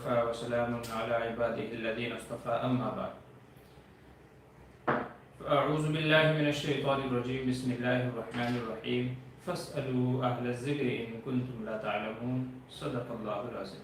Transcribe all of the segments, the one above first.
وكفى وسلام على عباده الذين اصطفى أما بعد أعوذ بالله من الشيطان الرجيم بسم الله الرحمن الرحيم فاسألوا أهل الذكر إن كنتم لا تعلمون صدق الله العظيم۔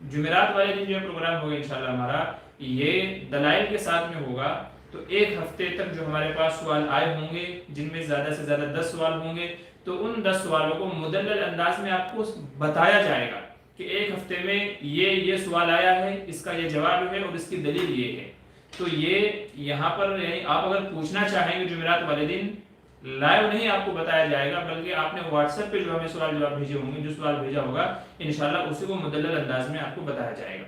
جمعرات والے دن جو پروگرام ہوگا انشاءاللہ ہمارا یہ دلائل کے ساتھ میں ہوگا. تو ایک ہفتے تک جو ہمارے پاس سوال آئے ہوں گے جن میں زیادہ سے زیادہ 10 سوال ہوں گے تو ان 10 سوالوں کو مدلل انداز میں آپ کو بتایا جائے گا کہ ایک ہفتے میں یہ سوال آیا ہے، اس کا یہ جواب ہے اور اس کی دلیل یہ ہے. تو یہ یہاں پر آپ اگر پوچھنا چاہیں گے جمعرات والے دن لائیو نہیں آپ کو بتایا جائے گا، بلکہ آپ نے واٹس ایپ پہ جو ہمیں سوال جواب بھیجے ہوں گے، جو سوال بھیجا ہوگا انشاءاللہ اسی کو مدلل انداز میں آپ کو بتایا جائے گا.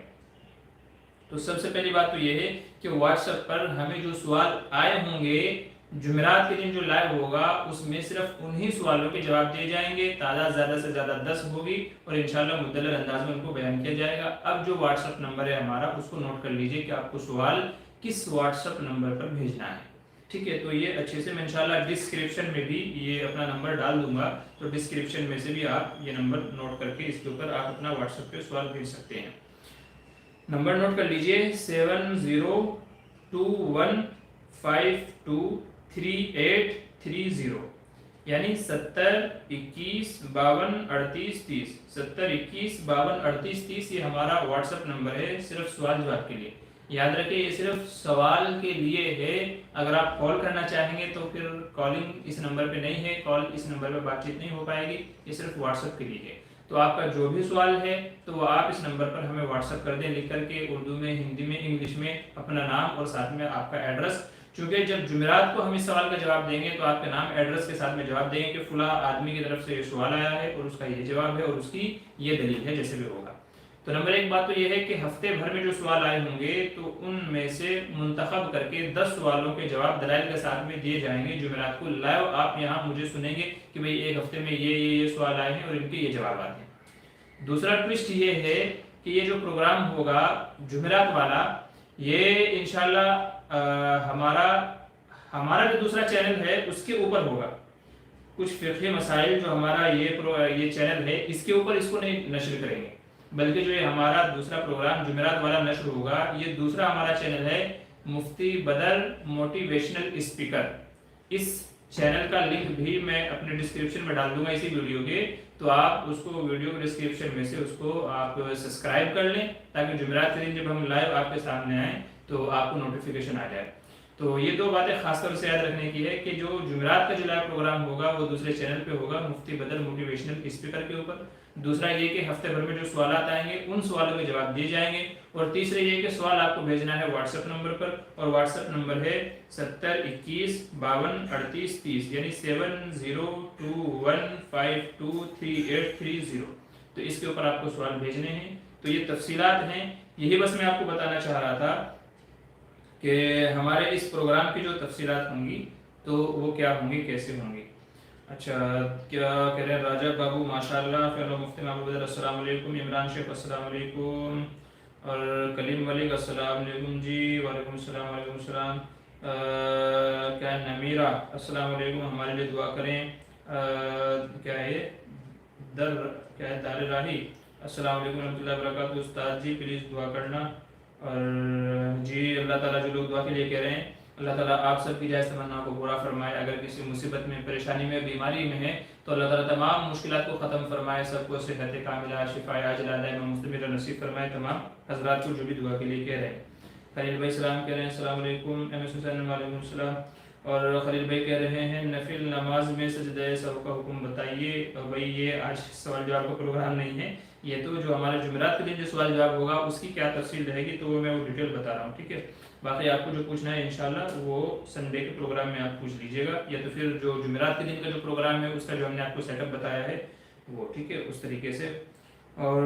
تو سب سے پہلی بات تو یہ ہے کہ واٹس ایپ پر ہمیں جو سوال آئے ہوں گے جمعرات کے دن جو لائیو ہوگا اس میں صرف انہی سوالوں کے جواب دیے جائیں گے. تعداد زیادہ سے زیادہ 10 ہوگی اور انشاءاللہ مدلل انداز میں ان کو بیان کیا جائے گا. اب جو واٹس ایپ نمبر ہے ہمارا اس کو نوٹ کر لیجئے کہ آپ کو سوال کس واٹس ایپ نمبر پر بھیجنا ہے. ٹھیک ہے، تو یہ اچھے سے میں انشاءاللہ ڈسکرپشن میں بھی یہ اپنا نمبر ڈال دوں گا، تو ڈسکرپشن میں سے بھی آپ یہ نمبر نوٹ کر کے اس کے اوپر آپ اپنا واٹس ایپ پہ سوال بھیج سکتے ہیں. نمبر نوٹ کر لیجئے 7021523830 یعنی 7021523830 7021523830 یہ ہمارا واٹس ایپ نمبر ہے صرف سوال جواب کے لیے. یاد رکھیں یہ صرف سوال کے لیے ہے. اگر آپ کال کرنا چاہیں گے تو پھر کالنگ اس نمبر پہ نہیں ہے، کال اس نمبر پہ بات چیت نہیں ہو پائے گی، یہ صرف واٹس ایپ کے لیے ہے. تو آپ کا جو بھی سوال ہے تو وہ آپ اس نمبر پر ہمیں واٹس ایپ کر دیں لکھ کر کے، اردو میں، ہندی میں، انگلش میں اپنا نام اور ساتھ میں آپ کا ایڈریس. چونکہ جب جمعرات کو ہم اس سوال کا جواب دیں گے تو آپ کے نام ایڈریس کے ساتھ میں جواب دیں گے کہ فلاں آدمی کی طرف سے یہ سوال آیا ہے اور اس کا یہ جواب ہے اور اس کی یہ دلیل ہے، جیسے بھی ہوگا. تو نمبر ایک بات تو یہ ہے کہ ہفتے بھر میں جو سوال آئے ہوں گے تو ان میں سے منتخب کر کے 10 سوالوں کے جواب دلائل کے ساتھ میں دیے جائیں گے جمعرات کو. لائیو آپ یہاں مجھے سنیں گے کہ بھئی ایک ہفتے میں یہ سوال آئے ہیں اور ان کے یہ جوابات ہیں. دوسرا ٹوسٹ یہ ہے کہ یہ جو پروگرام ہوگا جمعرات والا یہ انشاءاللہ ہمارا جو دوسرا چینل ہے اس کے اوپر ہوگا. کچھ فقہی مسائل جو ہمارا یہ چینل ہے اس کے اوپر اس کو نہیں نشر کریں گے، بلکہ جو یہ ہمارا دوسرا پروگرام جمعرات والا نشر ہوگا یہ دوسرا ہمارا چینل ہے مفتی بدر موٹیویشنل اسپیکر. اس چینل کا لنک بھی میں اپنے ڈسکرپشن میں ڈال دوں گا اسی ویڈیو کے، تو آپ اس کو ویڈیو کے ڈسکرپشن میں سے اس کو آپ سبسکرائب کر لیں تاکہ جمعرات کے دن جب ہم لائیو آپ کے سامنے آئیں تو آپ کو نوٹیفیکیشن آ جائے. تو یہ دو باتیں خاص طور سے یاد رکھنے کی ہے کہ جو جمعرات کا جو لائیو پروگرام ہوگا وہ دوسرے چینل پہ ہوگا مفتی بدر موٹیویشنل اسپیکر کے اوپر. دوسرا یہ کہ ہفتے بھر میں جو سوالات آئیں گے ان سوالوں کے جواب دیے جائیں گے. اور تیسرے یہ کہ سوال آپ کو بھیجنا ہے واٹس ایپ نمبر پر، اور واٹس ایپ نمبر ہے 7021523830 یعنی 7021523830. تو اس کے اوپر آپ کو سوال بھیجنے ہیں. تو یہ تفصیلات ہیں، یہی بس میں آپ کو بتانا چاہ رہا تھا کہ ہمارے اس پروگرام کی جو تفصیلات ہوں گی تو وہ کیا ہوں گی، کیسے ہوں گی. اچھا کیا کہہ رہے ہیں راجہ بابو ماشاءاللہ، فیلو مفتی محمود بدر السلام علیکم، عمران شیخ السلام علیکم، اور کلیم ملک السلام علیکم جی. وعلیکم السلام وعلیکم السلام. کیا نمیرہ السلام علیکم، ہمارے لیے دعا کریں. کیا ہے دار راہی السلام علیکم ورحمۃ اللہ وبرکاتہ. استاد جی پلیز دعا کرنا. اور جی اللہ تعالیٰ جو لوگ دعا کے لیے کہہ رہے ہیں اللہ تعالیٰ آپ سب کی جائز تمنا کو پورا فرمائے. اگر کسی مصیبت میں، پریشانی میں، بیماری میں ہے تو اللہ تعالیٰ تمام مشکلات کو ختم فرمائے، سب کو صحت کاملہ، شفا عاجلہ دائمہ مستمرہ نصیب فرمائے. تمام حضرات کو جو بھی دعا کے لیے کہہ رہے ہیں. خلیل بھائی سلام کہہ رہے ہیں السلام علیکم. ایم ایس حسین وعلیکم السلام. اور خلیل بھائی کہہ رہے ہیں نفل نماز میں سجدہ سہو کا حکم بتائیے. بھائی یہ آج سوال جواب کا پروگرام نہیں ہے، یہ تو جو ہمارا جمعرات کے دن جو سوال جواب ہوگا اس کی کیا تفصیل رہے گی تو وہ میں ڈیٹیل بتا رہا ہوں. ٹھیک ہے، باقی آپ کو جو پوچھنا ہے انشاءاللہ وہ سنڈے کے پروگرام میں آپ پوچھ لیجئے گا، یا تو پھر جو جمعرات کے دن کا جو پروگرام ہے اس کا جو ہم نے آپ کو سیٹ اپ بتایا ہے وہ. ٹھیک ہے، اس طریقے سے. اور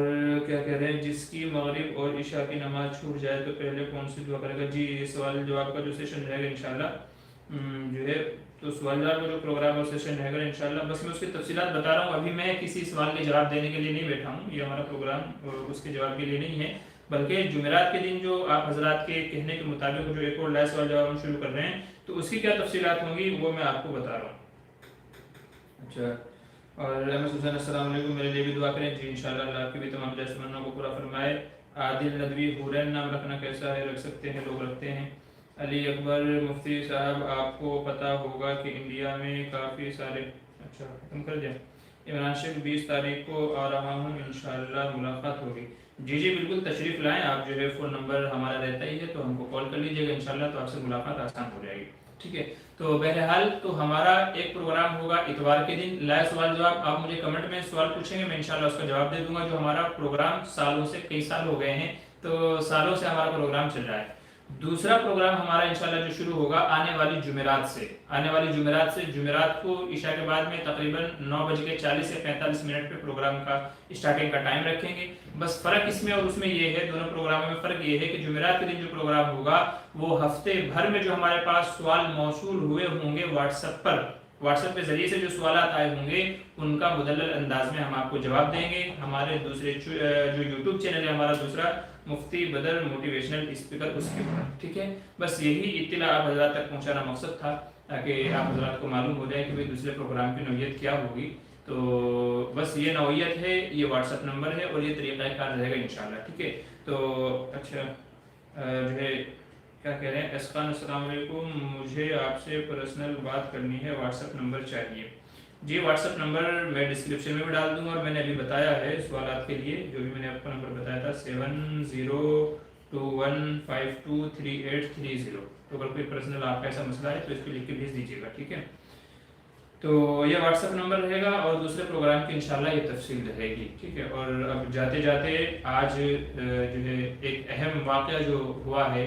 کیا کہہ رہے ہیں جس کی مغرب اور عشاء کی نماز چھوٹ جائے تو پہلے کون سی دعا کرے گا. جی یہ سوال جواب کا جو سیشن رہے گا انشاءاللہ جو ہے تو سوال جواب کا جو پروگرام اور سیشن رہے گا انشاءاللہ، بس میں اس کی تفصیلات بتا رہا ہوں. ابھی میں کسی سوال کے جواب دینے کے لیے نہیں بیٹھا ہوں، یہ ہمارا پروگرام اس کے جواب کے لیے نہیں ہے، بلکہ جمعرات کے دن جو آپ حضرات کے کہنے کے مطابق جو ایک اور لائیو سوال جواب ہم شروع کر رہے ہیں تو اس کی کیا تفصیلات ہوں گی وہ میں آپ کو بتا رہا ہوں. اچھا، اور احمد حسین السلام علیکم، میرے لیے بھی دعا کریں. جی انشاءاللہ اللہ آپ کی بھی تمام جائز تمنا کو پورا فرمائے. عادل ندوی حورین نام رکھنا کیسا ہے؟ رکھ سکتے ہیں، لوگ رکھتے ہیں. علی اکبر مفتی صاحب آپ کو پتہ ہوگا کہ انڈیا میں کافی سارے اچھا ختم کر دیں. عمران شیخ 20 تاریخ کو آ رہا ہوں انشاءاللہ ملاقات ہوگی. جی جی بالکل تشریف لائیں آپ، جو ہے فون نمبر ہمارا رہتا ہی ہے، تو ہم کو کال کر لیجیے گا انشاءاللہ، تو آپ سے ملاقات آسان ہو جائے گی، ٹھیک ہے۔ تو بہرحال تو ہمارا ایک پروگرام ہوگا اتوار کے دن، لائیو سوال جواب، آپ مجھے کمنٹ میں سوال پوچھیں گے، میں انشاءاللہ اس کا جواب دے دوں گا۔ جو ہمارا پروگرام سالوں سے، کئی سال ہو گئے ہیں، تو سالوں سے ہمارا پروگرام چل رہا ہے۔ دوسرا پروگرام ہمارا انشاءاللہ جو شروع ہوگا آنے والی جمعرات سے، آنے والی جمعرات سے، جمعرات کو عشاء کے بعد میں تقریباً 9:40 سے 45 منٹ پہ پروگرام کا اسٹارٹنگ کا ٹائم رکھیں گے۔ بس فرق اس میں اور اس میں یہ ہے، دونوں پروگراموں میں فرق یہ ہے کہ جمعرات کے دن جو پروگرام ہوگا وہ ہفتے بھر میں جو ہمارے پاس سوال موصول ہوئے ہوں گے واٹس ایپ پر، واٹس ایپ کے ذریعے سے جو سوالات آئے ہوں گے ان کا مدلل انداز میں ہم آپ کو جواب دیں گے۔ ہمارے دوسرے جو یوٹیوب چینل ہے ہمارا دوسرا، مفتی بدر موٹیویشنل اسپیکر، اس کے اوپر، ٹھیک ہے۔ بس یہی اطلاع آپ حضرات تک پہنچانا مقصد تھا، تاکہ آپ حضرات کو معلوم ہو جائے کہ بھئی دوسرے پروگرام کی نوعیت کیا ہوگی۔ تو بس یہ نوعیت ہے، یہ واٹس ایپ نمبر ہے اور یہ طریقہ کار رہے گا انشاءاللہ، ٹھیک ہے۔ تو اچھا جو ہے کیا کہہ رہے ہیں اسقان، السلام علیکم، مجھے آپ سے پرسنل بات کرنی ہے، واٹس ایپ نمبر چاہیے۔ جی واٹس ایپ نمبر میں ڈسکرپشن میں بھی ڈال دوں گا، اور میں نے ابھی بتایا ہے سوالات کے لیے، جو بھی میں نے آپ کو نمبر بتایا تھا 7021523830، تو اگر کوئی پرسنل آپ کا ایسا مسئلہ ہے تو اس کو لکھ کے بھیج دیجیے گا، ٹھیک ہے۔ تو یہ واٹس ایپ نمبر رہے گا، اور دوسرے پروگرام کی انشاءاللہ یہ تفصیل رہے گی، ٹھیک ہے۔ اور اب جاتے جاتے آج جو ہے ایک اہم واقعہ جو ہوا ہے،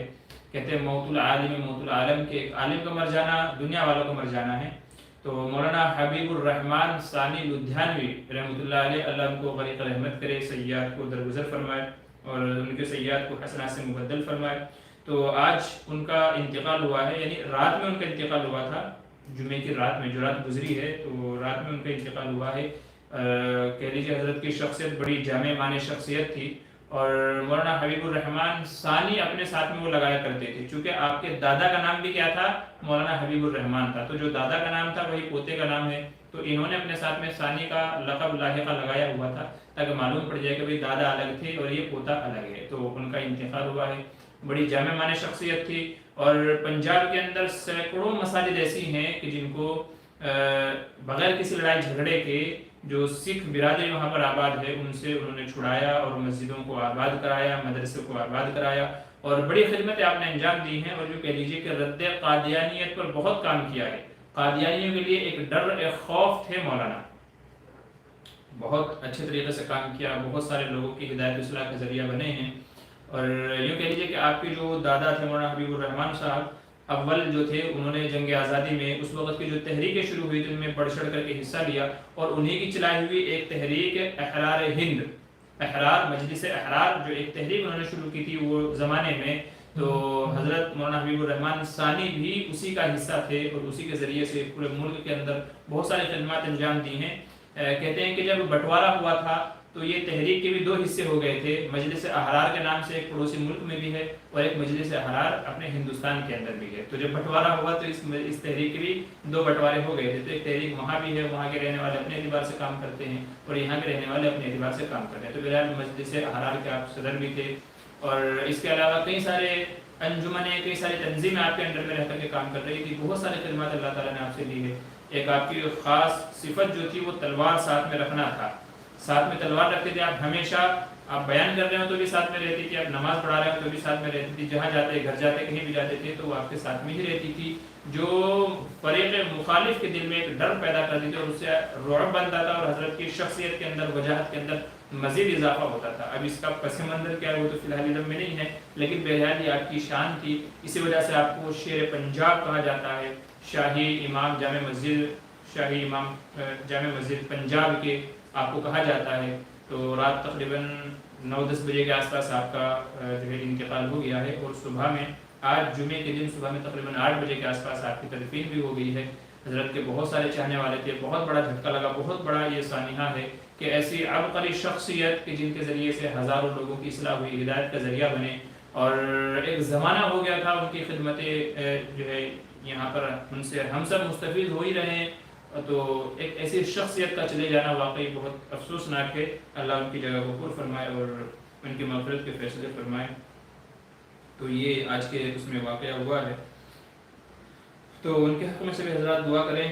کہتے ہیں موت العالم موت العالم، کے ایک عالم کا مر جانا دنیا والوں کا مر جانا ہے۔ تو مولانا حبیب الرحمن ثانی لدھیانوی رحمۃ اللہ علیہ، اللہ ان کو غریق رحمت کرے، سیئات کو درگزر فرمائے اور ان کے سیئات کو حسنات سے مبدل فرمائے۔ تو آج ان کا انتقال ہوا ہے، یعنی رات میں ان کا انتقال ہوا تھا، جمعے کی رات میں جو رات گزری ہے، تو رات میں ان کا انتقال ہوا ہے۔ کہہ لیجیے حضرت کی شخصیت بڑی جامع معنی شخصیت تھی، اور مولانا حبیب الرحمن ثانی اپنے ساتھ میں وہ لگایا کرتے تھے، چونکہ آپ کے دادا کا نام بھی کیا تھا، مولانا حبیب الرحمن تھا، تو جو دادا کا نام تھا وہی پوتے کا نام ہے، تو انہوں نے اپنے ساتھ میں ثانی کا لقب لاحقہ لگایا ہوا تھا، تاکہ معلوم پڑ جائے کہ بھئی دادا الگ تھے اور یہ پوتا الگ ہے۔ تو ان کا انتقال ہوا ہے، بڑی جامع معنی شخصیت تھی، اور پنجاب کے اندر سینکڑوں مساجد ایسی ہیں کہ جن کو بغیر کسی لڑائی جھگڑے کے جو سکھ برادری وہاں پر آباد ہے ان سے انہوں نے چھڑایا، اور مسجدوں کو آباد کرایا، مدرسے کو آباد کرایا، اور بڑی خدمتیں آپ نے انجام دی ہیں، اور جو کہہ لیجیے کہ رد قادیانیت پر بہت کام کیا ہے۔ قادیانیوں کے لیے ایک ڈر، ایک خوف تھے مولانا، بہت اچھے طریقے سے کام کیا، بہت سارے لوگوں کی ہدایت اصلاح کا ذریعہ بنے ہیں۔ اور یوں کہہ لیجیے کہ آپ کے جو دادا تھے مولانا حبیب الرحمن صاحب، اول جو تھے انہوں نے جنگ آزادی میں اس وقت کی جو تحریکیں شروع ہوئی تھی ان میں بڑھ چڑھ کر کے حصہ لیا، اور انہی کی چلائی ہوئی ایک تحریک احرار ہند، احرار مجلس احرار، جو ایک تحریک انہوں نے شروع کی تھی وہ زمانے میں، تو حضرت مولانا حبیب الرحمن ثانی بھی اسی کا حصہ تھے، اور اسی کے ذریعے سے پورے ملک کے اندر بہت سارے خدمات انجام دی ہیں۔ کہتے ہیں کہ جب بٹوارہ ہوا تھا تو یہ تحریک کے بھی دو حصے ہو گئے تھے، مجلس احرار کے نام سے ایک پڑوسی ملک میں بھی ہے، اور ایک مجلس احرار اپنے ہندوستان کے اندر بھی ہے۔ تو جب بٹوارہ ہوا تو اس تحریک کے بھی دو بٹوارے ہو گئے تھے، تو ایک تحریک وہاں بھی ہے، وہاں کے رہنے والے اپنے اعتبار سے کام کرتے ہیں، اور یہاں کے رہنے والے اپنے اعتبار سے کام کرتے ہیں۔ تو بہرحال مجلس احرار کے آپ صدر بھی تھے، اور اس کے علاوہ کئی سارے انجمنیں، کئی ساری تنظیمیں آپ کے انڈر میں رہ کر کے کام کر رہی تھی، بہت سارے خدمات اللہ تعالیٰ نے آپ سے دی ہے۔ ایک آپ کی خاص صفت جو تھی وہ تلوار ساتھ میں رکھنا تھا، ساتھ میں تلوار رکھتے تھے آپ ہمیشہ، آپ بیان کر رہے ہو تو بھی ساتھ میں رہتی تھی، آپ نماز پڑھا رہے ہو تو بھی ساتھ میں رہتی تھی، جہاں جاتے گھر جاتے کہیں بھی جاتے تھے تو وہ آپ کے ساتھ میں ہی رہتی تھی، جو فریق مخالف کے دل میں ایک ڈر پیدا کرتی تھی، اور اس سے رعب بنتا تھا، اور حضرت کی شخصیت کے اندر، وجاہت کے اندر مزید اضافہ ہوتا تھا۔ اب اس کا پس منظر کیا ہے وہ تو فی الحال علم میں نہیں ہے، لیکن بہرحال یہ آپ کی شان تھی، اسی وجہ سے آپ کو شیر پنجاب کہا جاتا ہے، شاہی امام جامع مسجد، شاہی امام جامع مسجد پنجاب کے آپ کو کہا جاتا ہے۔ تو رات تقریباً 9-10 بجے کے آس پاس آپ کا جو ہے انتقال ہو گیا ہے، اور صبح میں آج جمعے کے دن صبح میں تقریباً 8 بجے کے آس پاس آپ کی تدفین بھی ہو گئی ہے۔ حضرت کے بہت سارے چاہنے والے تھے، بہت بڑا جھٹکا لگا، بہت بڑا یہ سانحہ ہے کہ ایسی عبقری شخصیت کہ جن کے ذریعے سے ہزاروں لوگوں کی اصلاح ہوئی، ہدایت کا ذریعہ بنے، اور ایک زمانہ ہو گیا تھا ان کی خدمتیں جو ہے یہاں پر ان سے ہم سب مستفید ہو ہی رہے ہیں، تو ایک ایسی شخصیت کا چلے جانا واقعی بہت افسوسناک ہے۔ اللہ ان کی جگہ کو پر فرمائے اور ان کی مغفرت کے فیصلے فرمائے۔ تو یہ آج کے اس میں واقعہ ہوا ہے، تو ان کے حق میں سے بھی حضرات دعا کریں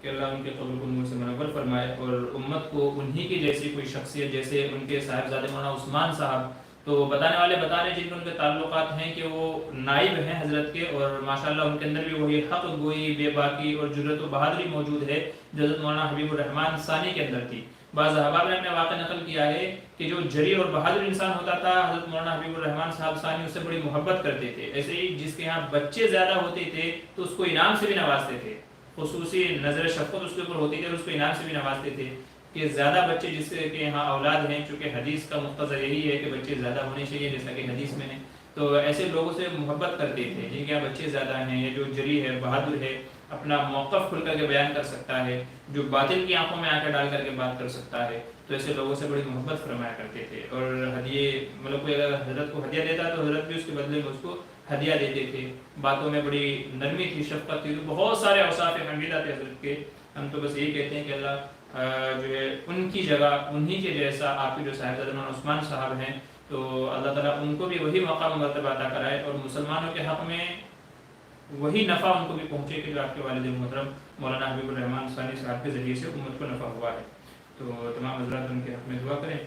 کہ اللہ ان کے قبر کو نور سے منور فرمائے اور امت کو انہی کی جیسی کوئی شخصیت جیسے ان کے صاحبزادے مولانا عثمان صاحب، تو بتانے والے بتا رہے ہیں جن کے ان کے تعلقات ہیں کہ وہ نائب ہیں حضرت کے، اور ماشاءاللہ ان کے اندر بھی وہی حق گوئی، بے باکی اور جرت و بہادری موجود ہے جو حضرت مولانا حبیب الرحمن ثانی کے اندر تھی۔ بعض احباب نے اپنے واقع نقل کیا ہے کہ جو جری اور بہادر انسان ہوتا تھا حضرت مولانا حبیب الرحمن صاحب ثانی اس سے بڑی محبت کرتے تھے۔ ایسے ہی جس کے یہاں بچے زیادہ ہوتے تھے تو اس کو انعام سے بھی نوازتے تھے، خصوصی نظر شفقت اس کے اوپر ہوتی تھی اور اس کو انعام سے بھی نوازتے تھے کہ زیادہ بچے جس کے یہاں اولاد ہیں، چونکہ حدیث کا مقتضا یہی ہے کہ بچے زیادہ ہونے چاہیے جیسا کہ حدیث میں ہے، تو ایسے لوگوں سے محبت کرتے تھے جن کے یہاں بچے زیادہ ہیں، یا جو جری ہے، بہادر ہے، اپنا موقف کھل کر کے بیان کر سکتا ہے، جو باطل کی آنکھوں میں آنکھیں ڈال کر کے بات کر سکتا ہے، تو ایسے لوگوں سے بڑی محبت فرمایا کرتے تھے۔ اور ہدیے مطلب کوئی اگر حضرت کو ہدیہ دیتا تو حضرت بھی اس کے بدلے میں اس کو ہدیہ دیتے تھے، باتوں میں بڑی نرمی تھی، شفقت تھی، تو بہت سارے اوصاف حمیدہ تھے حضرت کے۔ ہم تو بس یہی کہتے ہیں کہ اللہ جو ہے ان کی جگہ انہی کے جیسا آپ کے جو صاحبزادہ مولانا عثمان صاحب ہیں، تو اللہ تعالیٰ ان کو بھی وہی مقام مرتبہ عطا کرائے اور مسلمانوں کے حق میں وہی نفع ان کو بھی پہنچے کہ جو آپ کے والد محترم مولانا حبیب الرحمن ثانی صاحب کے ذریعے سے امت کو نفع ہوا ہے۔ تو تمام حضرات ان کے حق میں دعا کریں۔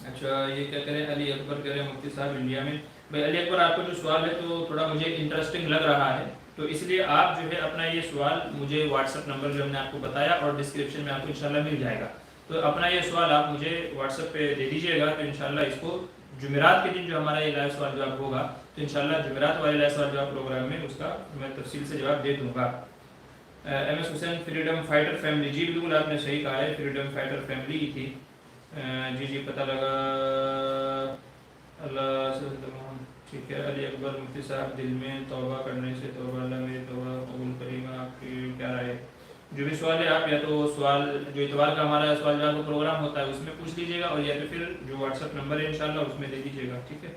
اچھا یہ کیا کریں، علی اکبر کہہ رہے ہیں مفتی صاحب انڈیا میں۔ بھائی علی اکبر آپ کا جو سوال ہے تو تھوڑا مجھے انٹرسٹنگ لگ رہا ہے، تو اس لیے آپ جو ہے اپنا یہ سوال مجھے واٹس ایپ نمبر جو ہم نے آپ کو بتایا اور ڈسکرپشن میں آپ کو انشاءاللہ مل جائے گا، تو اپنا یہ سوال آپ مجھے واٹس ایپ پہ دے دیجیے گا، تو انشاءاللہ اس کو جمعرات کے دن جو ہمارا یہ لائیو سوال جواب ہوگا تو انشاءاللہ جمعرات والے لائیو سوال جواب پروگرام میں اس کا میں تفصیل سے جواب دے دوں گا۔ ایم ایس حسین فریڈم فائٹر فیملی، جی بالکل آپ نے صحیح کہا ہے، فریڈم فائٹر فیملی ہی تھی۔ جی پتہ لگا، اللہ سے ٹھیک ہے۔ علی اکبر مفتی صاحب، دل میں توبہ کرنے سے توبہ، اللہ میری توبہ قبول کرے گا، آپ کی کیا رائے؟ جو بھی سوال ہے آپ یا تو سوال جو اتوار کا ہمارا سوال جواب کا پروگرام ہوتا ہے اس میں پوچھ لیجیے گا، اور یا تو پھر جو واٹس ایپ نمبر ہے انشاءاللہ اس میں دے دیجیے گا، ٹھیک ہے۔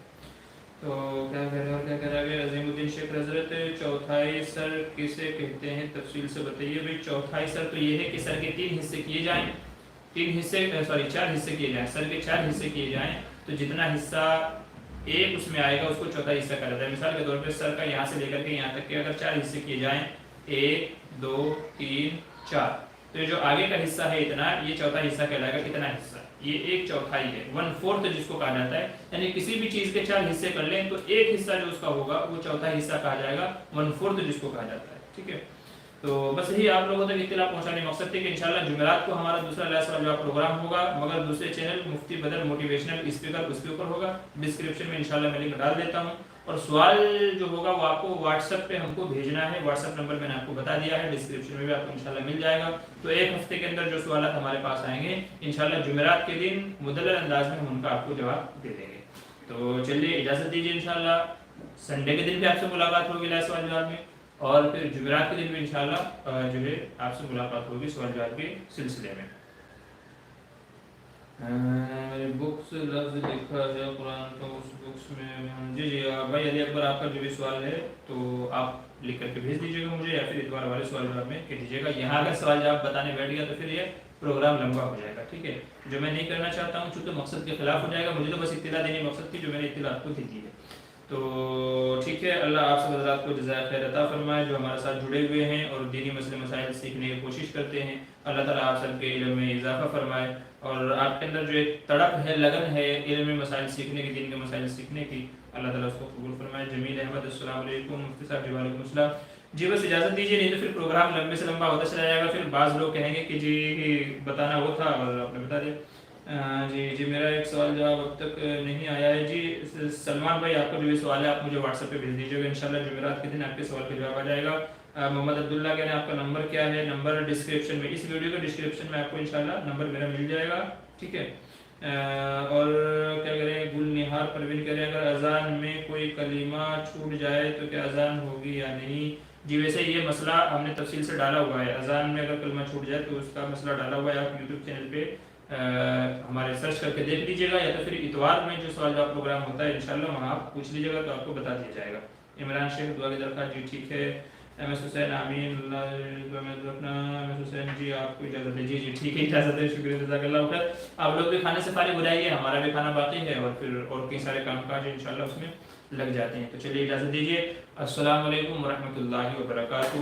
تو کیا کہہ رہے ہیں اور کیا کہہ رہے ہیں عظیم الدین شیخ حضرت، چوتھائی سر کسے کہتے ہیں تفصیل سے بتائیے۔ بھائی چوتھائی سر تو یہ ہے کہ سر کے 3 حصے کیے جائیں، 4 حصے کیے جائیں، سر کے 4 حصے کیے جائیں، تو جتنا حصہ ایک اس میں آئے گا اس کو چوتھا حصہ کہا جاتا ہے۔ مثال کے طور پہ سر کا یہاں سے لے کر کے یہاں تک کے اگر 4 حصے کیے جائیں، 1 2 3 4، تو یہ جو آگے کا حصہ ہے اتنا، یہ چوتھا حصہ کہلائے گا۔ کتنا حصہ؟ یہ 1/4 ہے، 1/4 جس کو کہا جاتا ہے، یعنی کسی بھی چیز کے 4 حصے کر لیں تو ایک حصہ جو اس کا ہوگا وہ چوتھا حصہ کہا جائے گا، 1/4 جس کو کہا جاتا ہے، ٹھیک ہے۔ تو بس یہی آپ لوگوں تک اطلاع پہنچانے مقصد تھے کہ انشاءاللہ جمعرات کو ہمارا دوسرا لائیو سوال جواب پروگرام ہوگا، مگر دوسرے چینل مفتی بدر موٹیویشنل اسپیکر اس کے اوپر ہوگا، ڈسکرپشن میں انشاءاللہ میں لنک ڈال دیتا ہوں، اور سوال جو ہوگا وہ آپ کو واٹس ایپ پہ ہم کو بھیجنا ہے، واٹس ایپ نمبر میں نے آپ کو بتا دیا ہے، ڈسکرپشن میں بھی آپ کو انشاءاللہ مل جائے گا۔ تو ایک ہفتے کے اندر جو سوالات ہمارے پاس آئیں گے انشاءاللہ جمعرات کے دن مدلل انداز میں ہم ان کا آپ کو جواب دے دیں گے۔ تو چلیے اجازت دیجیے، انشاءاللہ سنڈے کے دن بھی آپ سے ملاقات ہوگی لائیو سوال جواب میں، اور پھر جمعرات کے دن بھی انشاءاللہ جو ہے آپ سے ملاقات ہوگی سوال جواب کے سلسلے میں۔ بکس لفظ لکھا ہے قرآن کا، اس بکس میں جی بھائی علی اکبر آپ کا جو بھی سوال ہے تو آپ لکھ کر کے بھیج دیجیے گا مجھے، یا پھر اتوار والے سوال جواب میں کہہ دیجیے گا۔ یہاں اگر سوال جواب بتانے بیٹھ گیا تو پھر یہ پروگرام لمبا ہو جائے گا، ٹھیک ہے، جو میں نہیں کرنا چاہتا ہوں چونکہ مقصد کے خلاف ہو جائے گا، مجھے تو بس اطلاع دینے مقصد تھی جو میں نے اطلاع آپ کو دی ہے۔ تو ٹھیک ہے، اللہ آپ سب حضرات کو جزائے خیر عطا فرمائے جو ہمارے ساتھ جڑے ہوئے ہیں اور دینی مسئلے مسائل سیکھنے کی کوشش کرتے ہیں، اللہ تعالیٰ آپ سب کے علم میں اضافہ فرمائے، اور آپ کے اندر جو ایک تڑپ ہے، لگن ہے علم میں مسائل سیکھنے کی، دین کے مسائل سیکھنے کی، اللہ تعالیٰ اس کو قبول فرمائے۔ جمیل احمد السلام علیکم، مفتی صاحب جی وعلیکم السلام۔ جی بس اجازت دیجیے، نہیں تو پھر پروگرام لمبے سے لمبا ہوتا چلا جائے گا، پھر بعض لوگ کہیں گے کہ جی بتانا وہ تھا اور آپ نے بتا دیا۔ جی میرا ایک سوال جواب اب تک نہیں آیا ہے۔ جی سلمان بھائی آپ کا جو بھی سوال ہے آپ مجھے واٹس ایپ پہ بھیج دیجیے گا، انشاءاللہ جمعرات کے دن آپ کے سوال کا جواب آ جائے گا۔ محمد عبداللہ کہہ رہے ہیں آپ کا نمبر کیا ہے؟ نمبر ڈسکرپشن میں، اس ویڈیو کے ڈسکرپشن میں آپ کو انشاءاللہ نمبر میرا مل جائے گا، ٹھیک ہے۔ اور کیا کہہ رہے ہیں گل نہار پروین کہہ رہے ہیں اگر اذان میں کوئی کلمہ چھوٹ جائے تو کیا اذان ہوگی یا نہیں؟ جی ویسے یہ مسئلہ ہم نے تفصیل سے ڈالا ہوا ہے، اذان میں اگر کلمہ چھوٹ جائے تو اس کا مسئلہ ڈالا ہوا ہے، آپ یوٹیوب چینل پہ ہمارے سرچ کر کے دیکھ لیجیے گا، یا تو پھر اتوار میں جو سوال جواب پروگرام ہوتا ہے انشاءاللہ وہاں آپ پوچھ لیجیے گا تو آپ کو بتا دیا جائے گا۔ عمران شیخ دعا کی درخواست، جی ٹھیک ہے۔ ایم ایس حسین آمین، اللہ رکھنا۔ ایم ایس حسین جی آپ کو اجازت ہے؟ جی ٹھیک ہے، اجازت ہے، شکریہ، جزاک اللہ خیر۔ آپ لوگ بھی کھانے سے فارغ ہو جائیے، ہمارا بھی کھانا باقی ہے، اور پھر اور کئی سارے کام کاج انشاءاللہ اس میں لگ جاتے ہیں. تو چلیے اجازت دیجیے. السلام علیکم ورحمۃ اللہ وبرکاتہ.